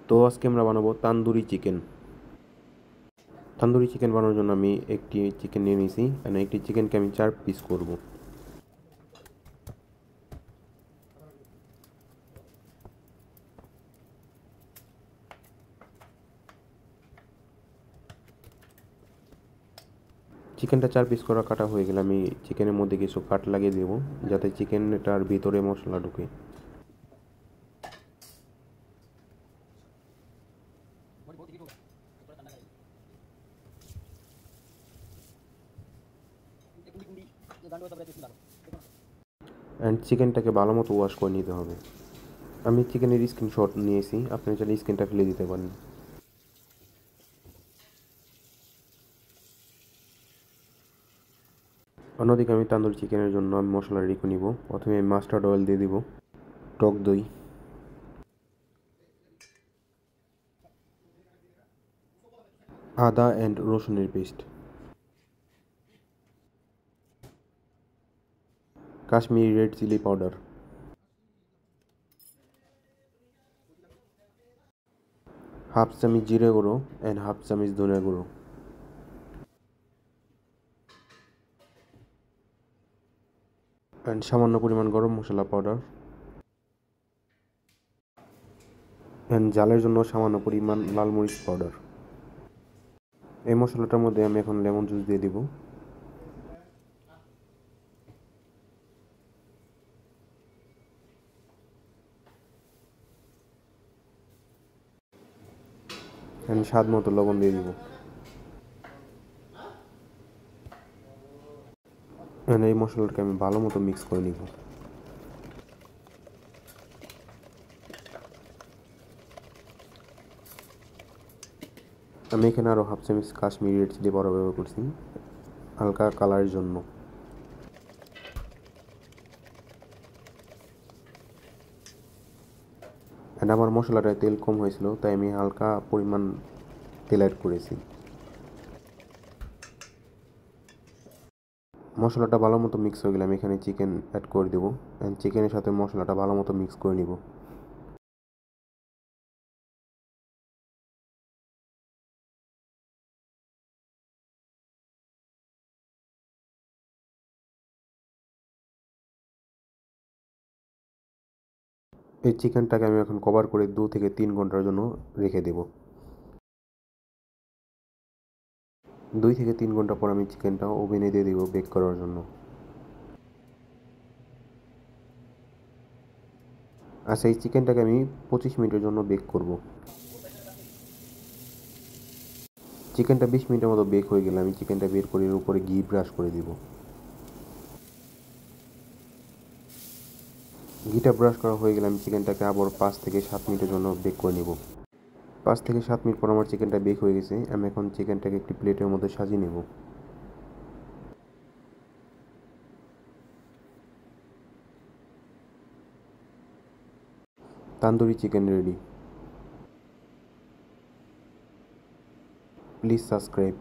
তো আজকে আমরা বানাবো তান্দুরি চিকেন। তান্দুরি চিকেন বানানোর জন্য আমি একটি চিকেন নিয়ে নিয়েছি, একটি চিকেনকে আমি 4 পিস করব। চিকেনটা 4 পিস করা কাটা হয়ে গেলে আমি চিকেনের মধ্যে কিছু কাট লাগিয়ে দেবো, যাতে চিকেনটার ভিতরে মশলা ঢুকে। চিকেনটাকে ভালো মতো ওয়াশ করে নিতে হবে। আমি চিকেনের স্ক্রিনশট নিয়েছি, আপনি চাইলে স্ক্রিনটা ফেলে দিতে পারেন। অন্যদিকে আমি তান্দুরি চিকেনের জন্য আমি মশলা রেডি করে নিব। প্রথমে আমি মাস্টার্ড অয়েল দিয়ে দিব, টক দই, আদা অ্যান্ড রসুনের paste, Kashmiri red chilli powder, half চামচ জিরে গুঁড়ো অ্যান্ড হাফ চামচ ধনিয়া গুঁড়ো, অ্যান্ড সামান্য পরিমাণ গরম মশলা পাউডার, অ্যান্ড ঝালের জন্য সামান্য পরিমাণ লাল মরিচ পাউডার। এই মশলাটার মধ্যে আমি এখন লেমন জুস দিয়ে দিব। অ্যান্ড স্বাদ মতো লবণ দিয়ে দিব। অ্যান্ড এই মশলাটাকে আমি ভালো মতো মিক্স করে নিব। আমি এখানে আরও হাফ চামচ কাশ্মীরি রেড চিলি পাউডার ব্যবহার করছি হালকা কালারের জন্য। অ্যান্ড আমার মশলাটায় তেল কম হয়েছিল, তাই আমি হালকা পরিমাণ তেল অ্যাড করেছি। মশলাটা ভালো মতো মিক্স হয়ে গেলে আমি এখানে চিকেন অ্যাড করে দেবো, অ্যান্ড চিকেনের সাথে মশলাটা ভালো মতো মিক্স করে নিব। এই চিকেনটাকে আমি এখন কভার করে 2 থেকে 3 ঘন্টার জন্য রেখে দেব। 2 থেকে 3 ঘন্টা পর আমি চিকেনটা ওভেনে দিয়ে দেবো বেক করার জন্য। আচ্ছা, এই চিকেনটাকে আমি 25 মিনিটের জন্য বেক করব। চিকেনটা 20 মিনিটের মতো বেক হয়ে গেলে আমি চিকেনটা বের করে এর উপরে ঘি ব্রাশ করে দিব। ঘিটা ব্রাশ করা হয়ে গেলে আমি চিকেনটাকে আবার 5 থেকে 7 মিনিটের জন্য বেক করে নেব। 5 থেকে 7 মিনিট পর আমার চিকেনটা বেক হয়ে গেছে। আমি এখন চিকেনটাকে একটি প্লেটের মধ্যে সাজিয়ে নেব। Tandoori chicken ready. Please subscribe.